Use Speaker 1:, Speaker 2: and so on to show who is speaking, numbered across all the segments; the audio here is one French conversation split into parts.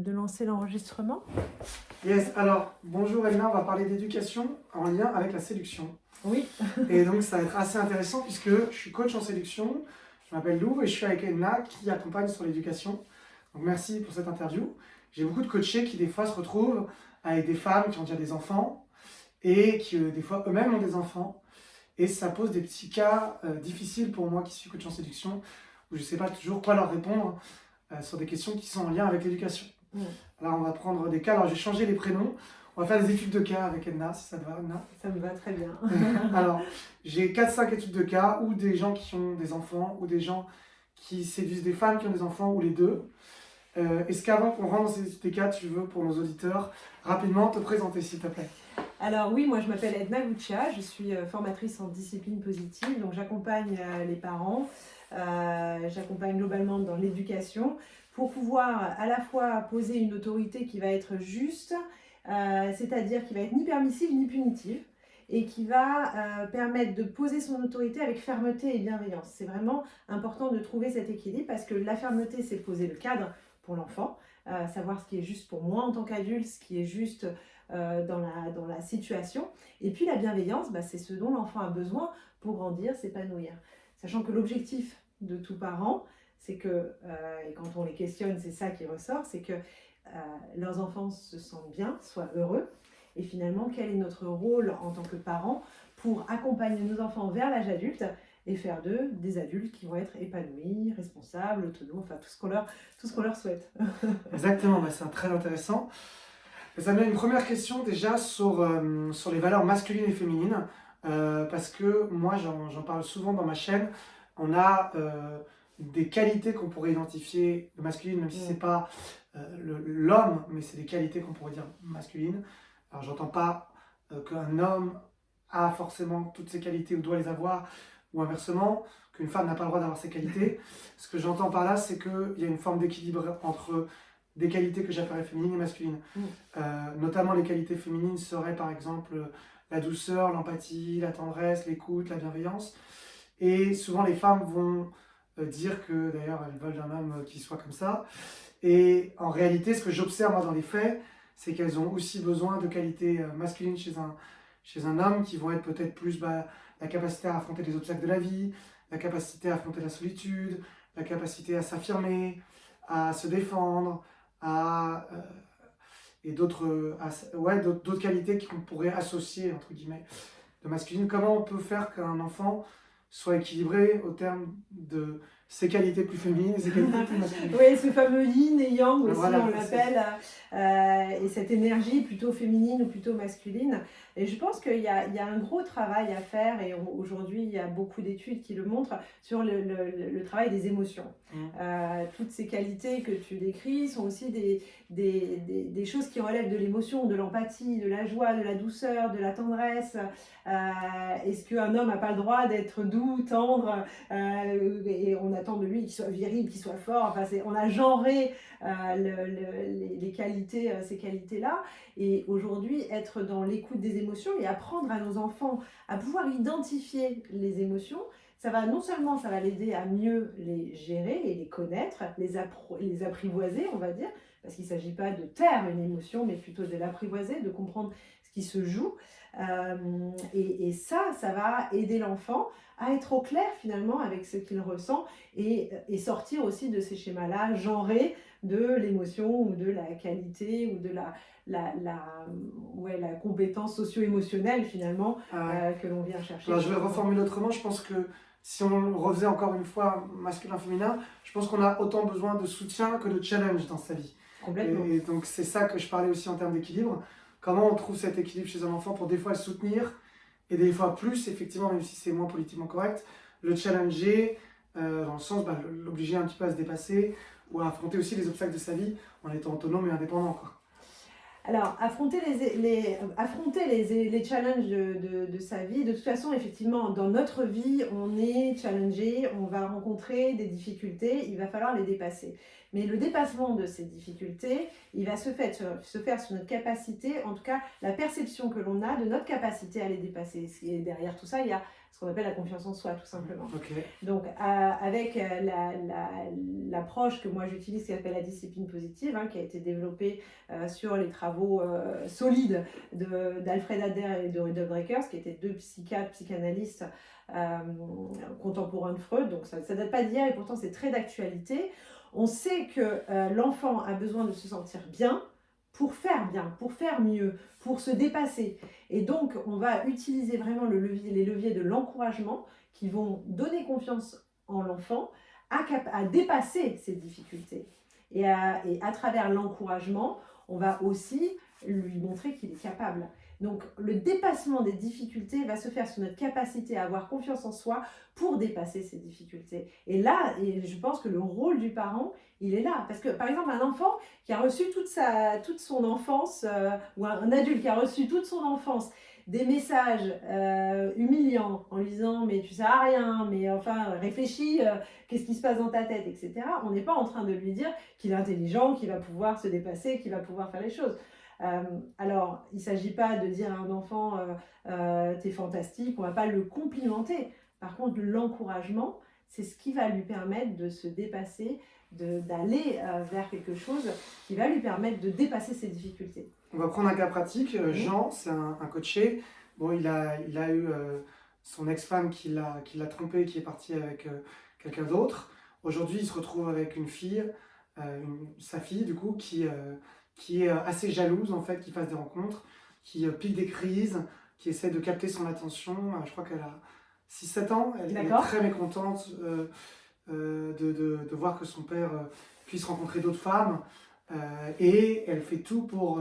Speaker 1: de lancer l'enregistrement.
Speaker 2: Yes, alors bonjour Elna, on va parler d'éducation en lien avec la séduction.
Speaker 1: Oui.
Speaker 2: Et donc ça va être assez intéressant puisque je suis coach en séduction, je m'appelle Lou et je suis avec Elna qui accompagne sur l'éducation. Donc merci pour cette interview. J'ai beaucoup de coachés qui des fois se retrouvent avec des femmes qui ont déjà des enfants et qui des fois eux-mêmes ont des enfants. Et ça pose des petits cas difficiles pour moi qui suis coach en séduction où je ne sais pas toujours quoi leur répondre sur des questions qui sont en lien avec l'éducation. Alors on va prendre des cas, alors je vais changer les prénoms, on va faire des études de cas avec Edna, si ça te va Edna.
Speaker 1: Ça me va très bien.
Speaker 2: Alors j'ai 4-5 études de cas, ou des gens qui ont des enfants, ou des gens qui séduisent des femmes qui ont des enfants, ou les deux. Est-ce qu'avant qu'on rentre dans ces études de cas, tu veux pour nos auditeurs rapidement te présenter s'il te plaît?
Speaker 1: Alors oui, moi je m'appelle Edna Guccia, je suis formatrice en discipline positive, donc j'accompagne les parents, j'accompagne globalement dans l'éducation pour pouvoir à la fois poser une autorité qui va être juste, c'est-à-dire qui va être ni permissive ni punitive, et qui va permettre de poser son autorité avec fermeté et bienveillance. C'est vraiment important de trouver cet équilibre parce que la fermeté, c'est poser le cadre pour l'enfant, savoir ce qui est juste pour moi en tant qu'adulte, ce qui est juste dans la situation. Et puis la bienveillance, c'est ce dont l'enfant a besoin pour grandir, s'épanouir. Sachant que l'objectif de tout parent, c'est que, et quand on les questionne, c'est ça qui ressort, c'est que leurs enfants se sentent bien, soient heureux. Et finalement, quel est notre rôle en tant que parents pour accompagner nos enfants vers l'âge adulte et faire d'eux des adultes qui vont être épanouis, responsables, autonomes, enfin tout ce qu'on leur souhaite.
Speaker 2: Exactement, c'est très intéressant. Ça me met une première question déjà sur les valeurs masculines et féminines, parce que moi j'en parle souvent dans ma chaîne. On a des qualités qu'on pourrait identifier de masculines, même si c'est pas l'homme, mais c'est des qualités qu'on pourrait dire masculines. Alors j'entends pas qu'un homme a forcément toutes ces qualités ou doit les avoir, ou inversement, qu'une femme n'a pas le droit d'avoir ces qualités. Ce que j'entends par là, c'est qu'il y a une forme d'équilibre entre des qualités que j'appellerais féminines et masculines. Notamment les qualités féminines seraient par exemple la douceur, l'empathie, la tendresse, l'écoute, la bienveillance. Et souvent les femmes vont dire que d'ailleurs elles veulent d'un homme qui soit comme ça. Et en réalité, ce que j'observe moi dans les faits, c'est qu'elles ont aussi besoin de qualités masculines chez un homme qui vont être peut-être plus la capacité à affronter les obstacles de la vie, la capacité à affronter la solitude, la capacité à s'affirmer, à se défendre, et d'autres qualités qu'on pourrait associer entre guillemets de masculine. Comment on peut faire qu'un enfant soit équilibré au terme de ses qualités plus féminines et ses qualités plus masculines?
Speaker 1: Oui, ce fameux yin et yang aussi,
Speaker 2: voilà,
Speaker 1: on l'appelle, et cette énergie plutôt féminine ou plutôt masculine. Et je pense qu'il y a un gros travail à faire, et aujourd'hui il y a beaucoup d'études qui le montrent, sur le travail des émotions. Toutes ces qualités que tu décris sont aussi des choses qui relèvent de l'émotion, de l'empathie, de la joie, de la douceur, de la tendresse. Est-ce qu'un homme n'a pas le droit d'être doux, tendre, et on attend de lui qu'il soit viril, qu'il soit fort. Enfin, on a genré les qualités, ces qualités-là. Et aujourd'hui, être dans l'écoute des émotions et apprendre à nos enfants à pouvoir identifier les émotions, non seulement ça va l'aider à mieux les gérer et les connaître, les apprivoiser, on va dire, parce qu'il ne s'agit pas de taire une émotion, mais plutôt de l'apprivoiser, de comprendre ce qui se joue. Et ça va aider l'enfant à être au clair finalement avec ce qu'il ressent et sortir aussi de ces schémas-là genrés de l'émotion ou de la qualité ou de la compétence socio-émotionnelle finalement que l'on vient chercher.
Speaker 2: Alors je vais le reformuler autrement, je pense que si on refaisait encore une fois masculin-féminin, je pense qu'on a autant besoin de soutien que de challenge dans sa vie.
Speaker 1: Complètement.
Speaker 2: Et donc c'est ça que je parlais aussi en termes d'équilibre. Comment on trouve cet équilibre chez un enfant pour des fois le soutenir et des fois plus, effectivement, même si c'est moins politiquement correct, le challenger dans le sens l'obliger un petit peu à se dépasser ou à affronter aussi les obstacles de sa vie en étant autonome et indépendant, quoi.
Speaker 1: Alors, affronter les challenges de sa vie, de toute façon, effectivement, dans notre vie, on est challengé, on va rencontrer des difficultés, il va falloir les dépasser. Mais le dépassement de ces difficultés, il va se faire sur notre capacité, en tout cas, la perception que l'on a de notre capacité à les dépasser. Et derrière tout ça, il y a ce qu'on appelle la confiance en soi, tout simplement.
Speaker 2: Ok.
Speaker 1: Donc, avec l'approche que moi j'utilise, qui s'appelle la discipline positive, qui a été développée sur les travaux solides d'Alfred Adler et de Rudolf Dreikers, qui étaient deux psychiatres, psychanalystes contemporains de Freud. Donc, ça ne date pas d'hier et pourtant c'est très d'actualité. On sait que l'enfant a besoin de se sentir bien, pour faire mieux, pour se dépasser. Et donc, on va utiliser vraiment les leviers de l'encouragement qui vont donner confiance en l'enfant à dépasser ses difficultés. Et à travers l'encouragement, on va aussi lui montrer qu'il est capable. Donc, le dépassement des difficultés va se faire sur notre capacité à avoir confiance en soi pour dépasser ces difficultés. Et là, je pense que le rôle du parent, il est là. Parce que, par exemple, un enfant qui a reçu toute son enfance, ou un adulte qui a reçu toute son enfance, des messages humiliants en lui disant « mais tu sers à rien, mais enfin réfléchis, qu'est-ce qui se passe dans ta tête, etc. » On n'est pas en train de lui dire qu'il est intelligent, qu'il va pouvoir se dépasser, qu'il va pouvoir faire les choses. Alors, il ne s'agit pas de dire à un enfant t'es fantastique, on ne va pas le complimenter. Par contre, l'encouragement, c'est ce qui va lui permettre de se dépasser, d'aller vers quelque chose qui va lui permettre de dépasser ses difficultés.
Speaker 2: On va prendre un cas pratique. Jean, c'est un coaché. Bon, il a eu son ex-femme qui l'a trompé, qui est partie avec quelqu'un d'autre. Aujourd'hui, il se retrouve avec une fille, sa fille du coup, qui est assez jalouse en fait, qui fasse des rencontres, qui pique des crises, qui essaie de capter son attention. Je crois qu'elle a 6-7 ans. Elle est très mécontente de voir que son père puisse rencontrer d'autres femmes. Et elle fait tout pour...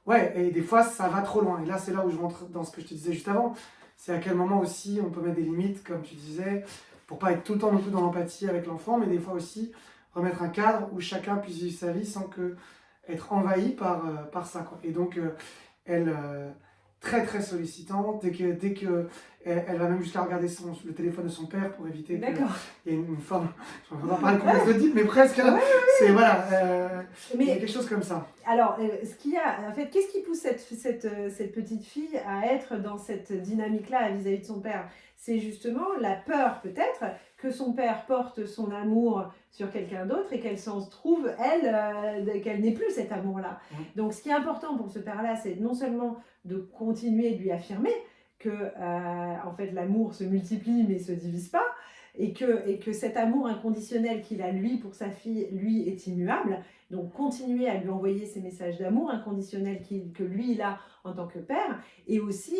Speaker 2: Ouais, et des fois, ça va trop loin. Et là, c'est là où je rentre dans ce que je te disais juste avant. C'est à quel moment aussi on peut mettre des limites, comme tu disais, pour pas être tout le temps non plus dans l'empathie avec l'enfant, mais des fois aussi remettre un cadre où chacun puisse vivre sa vie sans être envahi par ça, quoi. Et donc, elle... très très sollicitante, dès que elle va même jusqu'à regarder le téléphone de son père pour éviter qu'il y ait une forme, je ne vais pas parler comme je dis, mais presque, là, c'est voilà, il y a quelque chose comme ça.
Speaker 1: Alors, en fait, qu'est-ce qui pousse cette petite fille à être dans cette dynamique-là vis-à-vis de son père? C'est justement la peur peut-être que son père porte son amour sur quelqu'un d'autre et qu'elle s'en trouve, qu'elle n'ait plus cet amour-là. Donc, ce qui est important pour ce père-là, c'est non seulement de continuer de lui affirmer que en fait, l'amour se multiplie mais ne se divise pas, et que cet amour inconditionnel qu'il a lui pour sa fille, lui, est immuable. Donc continuer à lui envoyer ces messages d'amour inconditionnel que lui il a en tant que père, et aussi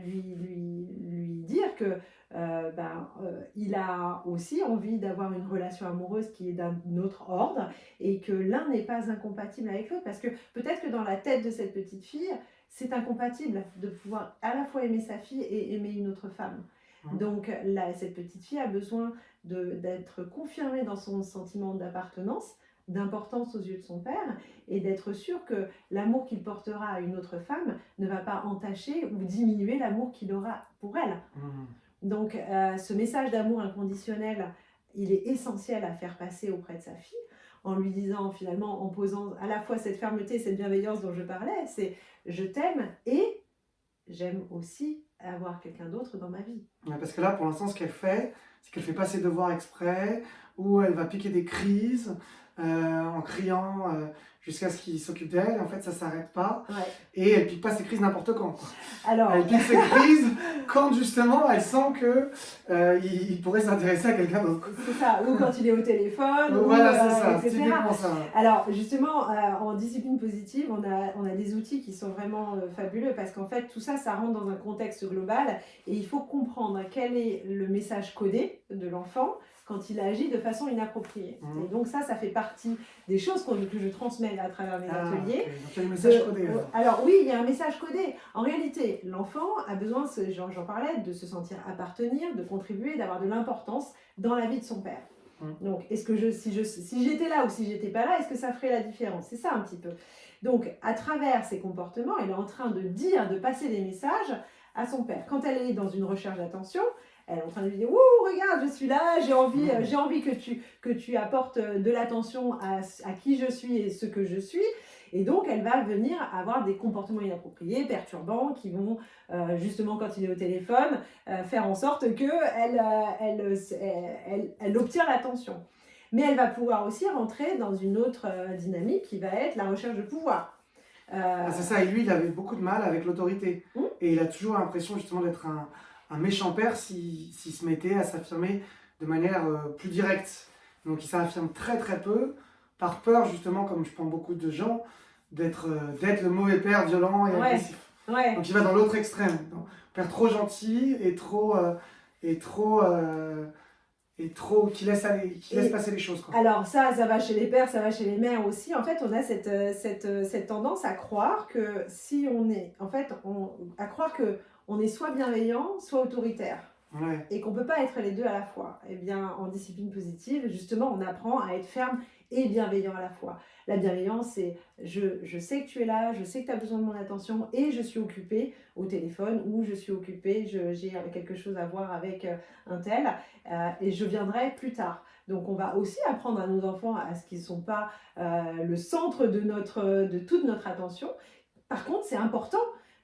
Speaker 1: lui dire que il a aussi envie d'avoir une relation amoureuse qui est d'un autre ordre, et que l'un n'est pas incompatible avec l'autre, parce que peut-être que dans la tête de cette petite fille, c'est incompatible de pouvoir à la fois aimer sa fille et aimer une autre femme. Donc cette petite fille a besoin d'être confirmée dans son sentiment d'appartenance, d'importance aux yeux de son père, et d'être sûre que l'amour qu'il portera à une autre femme ne va pas entacher ou diminuer l'amour qu'il aura pour elle. Donc ce message d'amour inconditionnel, il est essentiel à faire passer auprès de sa fille, en lui disant finalement, en posant à la fois cette fermeté, cette bienveillance dont je parlais, c'est je t'aime et j'aime aussi avoir quelqu'un d'autre dans ma vie.
Speaker 2: Ouais, parce que là, pour l'instant, ce qu'elle fait, c'est qu'elle fait pas ses devoirs exprès, ou elle va piquer des crises en criant jusqu'à ce qu'il s'occupe d'elle. En fait, ça s'arrête pas. Et elle pique pas ses crises n'importe quand, quoi.
Speaker 1: Alors...
Speaker 2: Elle pique ses crises quand justement elle sent que il pourrait s'intéresser à quelqu'un d'autre.
Speaker 1: C'est ça, ou quand il est au téléphone,
Speaker 2: voilà, c'est ça,
Speaker 1: etc.
Speaker 2: typiquement ça.
Speaker 1: Alors justement, en discipline positive, on a des outils qui sont vraiment fabuleux, parce qu'en fait tout ça, ça rentre dans un contexte global, et il faut comprendre quel est le message codé de l'enfant quand il agit de façon inappropriée. Et donc ça fait partie des choses que je transmets à travers mes ateliers.
Speaker 2: Okay. Donc il y a un message codé.
Speaker 1: Alors oui, il y a un message codé. En réalité, l'enfant a besoin, j'en parlais, de se sentir appartenir, de contribuer, d'avoir de l'importance dans la vie de son père. Donc, est-ce que si j'étais là ou si j'étais pas là, est-ce que ça ferait la différence? C'est ça un petit peu. Donc, à travers ses comportements, elle est en train de passer des messages à son père. Quand elle est dans une recherche d'attention, elle est en train de lui dire « Ouh, regarde, je suis là, j'ai envie que tu apportes de l'attention à qui je suis et ce que je suis. » Et donc, elle va venir avoir des comportements inappropriés, perturbants, qui vont, justement, quand il est au téléphone, faire en sorte qu'elle elle obtient l'attention. Mais elle va pouvoir aussi rentrer dans une autre dynamique qui va être la recherche de pouvoir.
Speaker 2: Ah, c'est ça, et lui, il avait beaucoup de mal avec l'autorité.
Speaker 1: Hmm.
Speaker 2: Et il a toujours l'impression justement d'être un méchant père s'il se mettait à s'affirmer de manière plus directe. Donc il s'affirme très très peu, par peur justement, comme je pense beaucoup de gens, d'être le mauvais père violent et
Speaker 1: Ouais,
Speaker 2: agressif.
Speaker 1: ouais.
Speaker 2: Donc il va dans l'autre extrême. Donc, père trop gentil et trop, qui laisse passer les choses, quoi.
Speaker 1: Alors ça va chez les pères, ça va chez les mères aussi. En fait, on a cette tendance à croire que si on est, en fait, à croire que on est soit bienveillant, soit autoritaire.
Speaker 2: Ouais.
Speaker 1: Et qu'on ne peut pas être les deux à la fois. Eh bien, en discipline positive, justement, on apprend à être ferme et bienveillant à la fois. La bienveillance, c'est je sais que tu es là, je sais que tu as besoin de mon attention et je suis occupée au téléphone ou je suis occupée, j'ai quelque chose à voir avec un tel et je viendrai plus tard. Donc, on va aussi apprendre à nos enfants à ce qu'ils ne sont pas le centre de toute notre attention. Par contre, c'est important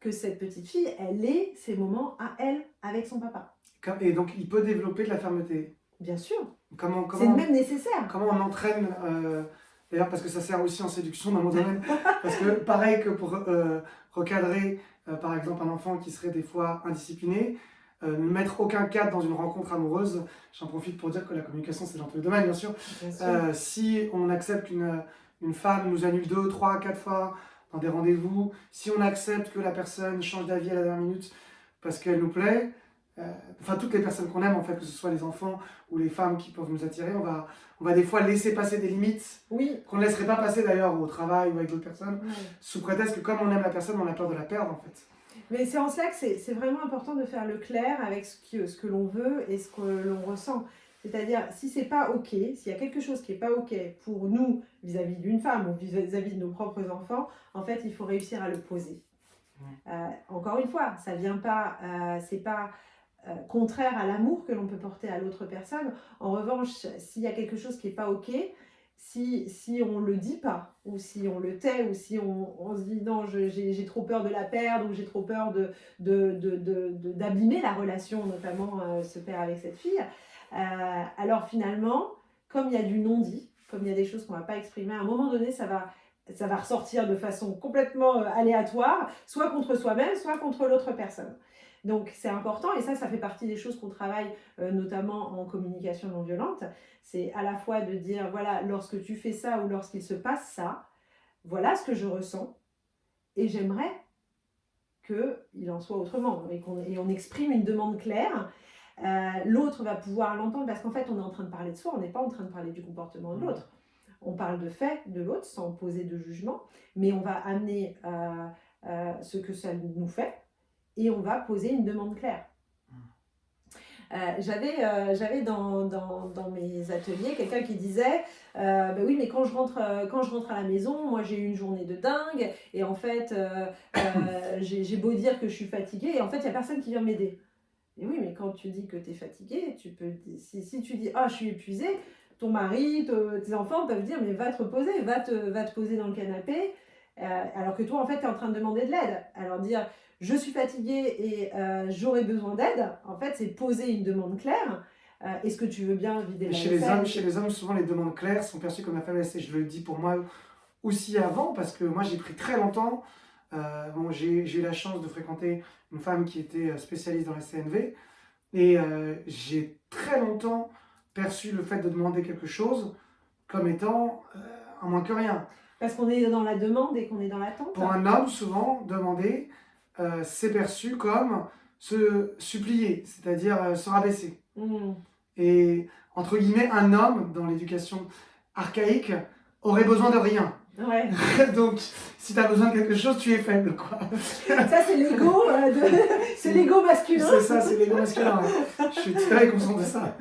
Speaker 1: que cette petite fille, elle ait ses moments à elle avec son papa.
Speaker 2: Et donc, il peut développer de la fermeté.
Speaker 1: Bien sûr.
Speaker 2: Comment,
Speaker 1: C'est même nécessaire.
Speaker 2: Comment on entraîne, d'ailleurs, parce que ça sert aussi en séduction dans mon domaine, parce que pareil que pour recadrer, par exemple, un enfant qui serait des fois indiscipliné, ne mettre aucun cadre dans une rencontre amoureuse, j'en profite pour dire que la communication, c'est dans tous les domaines, bien sûr.
Speaker 1: Bien sûr.
Speaker 2: Si on accepte qu'une femme nous annule 2, 3, 4 fois dans des rendez-vous, si on accepte que la personne change d'avis à la dernière minute parce qu'elle nous plaît, enfin toutes les personnes qu'on aime en fait, que ce soit les enfants ou les femmes qui peuvent nous attirer, on va des fois laisser passer des limites qu'on ne laisserait pas passer d'ailleurs au travail ou avec d'autres personnes, sous prétexte que comme on aime la personne, on a peur de la perdre en fait.
Speaker 1: Mais c'est en cela que c'est vraiment important de faire le clair avec ce que l'on veut et ce que l'on ressent. C'est-à-dire, si c'est pas OK, s'il y a quelque chose qui n'est pas OK pour nous vis-à-vis d'une femme ou vis-à-vis de nos propres enfants, en fait, il faut réussir à le poser. Encore une fois, ça vient pas, c'est pas contraire à l'amour que l'on peut porter à l'autre personne. En revanche, s'il y a quelque chose qui n'est pas OK, si on ne le dit pas, ou si on le tait, ou si on se dit non, j'ai trop peur de la perdre, ou j'ai trop peur d'abîmer la relation, notamment ce père avec cette fille, alors finalement, comme il y a du non-dit, comme il y a des choses qu'on ne va pas exprimer, à un moment donné, ça va ressortir de façon complètement aléatoire, soit contre soi-même, soit contre l'autre personne. Donc c'est important et ça fait partie des choses qu'on travaille notamment en communication non violente. C'est à la fois de dire, voilà, lorsque tu fais ça ou lorsqu'il se passe ça, voilà ce que je ressens et j'aimerais qu'il en soit autrement et on exprime une demande claire. L'autre va pouvoir l'entendre parce qu'en fait on est en train de parler de soi, on n'est pas en train de parler du comportement de l'autre. On parle de fait de l'autre sans poser de jugement, mais on va amener ce que ça nous fait et on va poser une demande claire. J'avais dans mes ateliers quelqu'un qui disait bah oui, mais quand je rentre à la maison, moi j'ai eu une journée de dingue et en fait j'ai beau dire que je suis fatiguée et en fait il n'y a personne qui vient m'aider. Et oui, mais quand tu dis que tu es fatiguée, si tu dis je suis épuisée, ton mari, tes enfants peuvent dire mais va te reposer, va te poser dans le canapé, alors que toi en fait tu es en train de demander de l'aide. Alors dire je suis fatiguée et j'aurais besoin d'aide, en fait, c'est poser une demande claire. Est-ce que tu veux bien vider la vaisselle ?
Speaker 2: Chez les hommes, souvent les demandes claires sont perçues comme la faiblesse. Et je le dis pour moi aussi avant, parce que moi j'ai pris très longtemps. J'ai eu la chance de fréquenter une femme qui était spécialiste dans la CNV. Et j'ai très longtemps perçu le fait de demander quelque chose comme étant un moins que rien.
Speaker 1: Parce qu'on est dans la demande et qu'on est dans l'attente.
Speaker 2: Pour un homme, souvent, demander, c'est perçu comme se supplier, c'est-à-dire se rabaisser. Et entre guillemets, un homme, dans l'éducation archaïque, aurait besoin de rien.
Speaker 1: Ouais.
Speaker 2: Donc, si tu as besoin de quelque chose, tu es faible, quoi.
Speaker 1: Ça, c'est l'ego, c'est l'ego masculin.
Speaker 2: C'est ça, c'est l'ego masculin. Je suis très conscient de ça.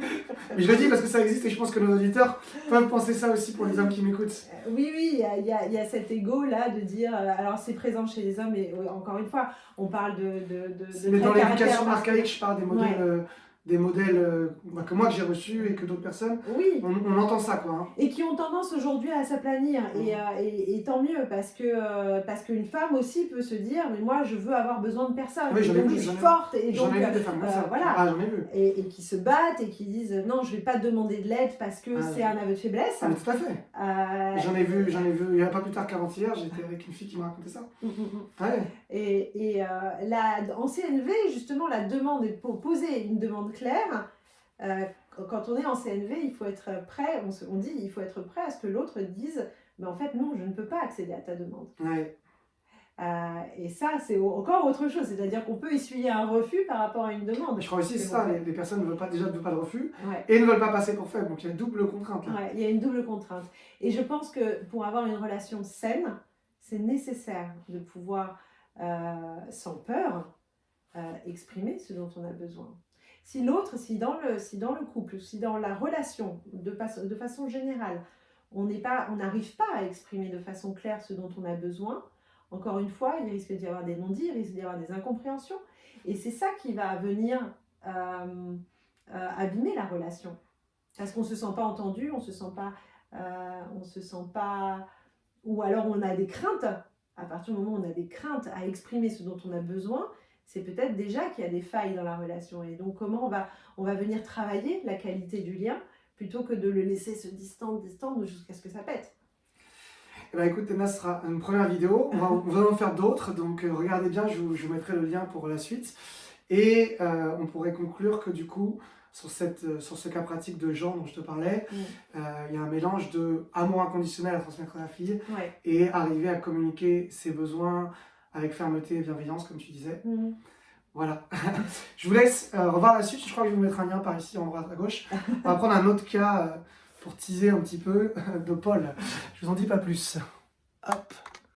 Speaker 2: Mais je le dis parce que ça existe et je pense que nos auditeurs peuvent penser ça aussi pour les hommes qui m'écoutent.
Speaker 1: Oui, il y a cet ego-là de dire... alors, c'est présent chez les hommes, et encore une fois, on parle de
Speaker 2: mais dans l'éducation archaïque, je parle des modèles des modèles que moi que j'ai reçus et que d'autres personnes,
Speaker 1: Oui,
Speaker 2: on entend ça quoi. Hein.
Speaker 1: et qui ont tendance aujourd'hui à s'aplanir. Et tant mieux, parce qu'une femme aussi peut se dire, mais moi je veux avoir besoin de personne,
Speaker 2: Oui,
Speaker 1: et
Speaker 2: j'en ai
Speaker 1: donc
Speaker 2: vu,
Speaker 1: je suis forte, et
Speaker 2: j'en
Speaker 1: donc
Speaker 2: ai vu des femmes comme ça.
Speaker 1: voilà.
Speaker 2: Ah, j'en ai vu.
Speaker 1: Et qui se battent et qui disent non, je vais pas te demander de l'aide parce que
Speaker 2: Ah,
Speaker 1: c'est un aveu de faiblesse.
Speaker 2: Ah, mais tout à fait. J'en ai vu, il n'y a pas plus tard qu'avant-hier, j'étais avec une fille qui me racontait ça. Ouais.
Speaker 1: En CNV, justement, la demande est pour poser une demande claire. Quand on est en CNV, il faut être prêt, on dit il faut être prêt à ce que l'autre dise mais en fait non, je ne peux pas accéder à ta demande.
Speaker 2: Ouais.
Speaker 1: Et ça, c'est encore autre chose, c'est-à-dire qu'on peut essuyer un refus par rapport à une demande.
Speaker 2: Je crois aussi c'est ça, les personnes ne veulent pas, déjà ne veulent pas de refus
Speaker 1: Ouais.
Speaker 2: et ne veulent pas passer pour faible, donc il y a une double contrainte là.
Speaker 1: Ouais, il y a une double contrainte. Et je pense que pour avoir une relation saine, c'est nécessaire de pouvoir, sans peur, exprimer ce dont on a besoin. Si l'autre, si dans le couple, si dans la relation, de façon générale, on n'arrive pas à exprimer de façon claire ce dont on a besoin, encore une fois, il risque d'y avoir des non-dits, il risque d'y avoir des incompréhensions. Et c'est ça qui va venir abîmer la relation. Parce qu'on ne se sent pas entendu, on se sent pas, ou alors on a des craintes. À partir du moment où on a des craintes à exprimer ce dont on a besoin, c'est peut-être déjà qu'il y a des failles dans la relation. Et donc comment on va venir travailler la qualité du lien plutôt que de le laisser se distendre jusqu'à ce que ça pète.
Speaker 2: Eh ben, écoute, Théna, ce sera une première vidéo. On va en faire d'autres, donc regardez bien, je vous mettrai le lien pour la suite. Et on pourrait conclure que du coup, sur ce cas pratique de Jean dont je te parlais, il y a un mélange de amour inconditionnel à transmettre à la fille et arriver à communiquer ses besoins avec fermeté et bienveillance, comme tu disais. Voilà. Je vous laisse revoir la suite. Je crois que je vais vous mettre un lien par ici, en droite à gauche. On va prendre un autre cas pour teaser un petit peu de Paul. Je vous en dis pas plus. Hop.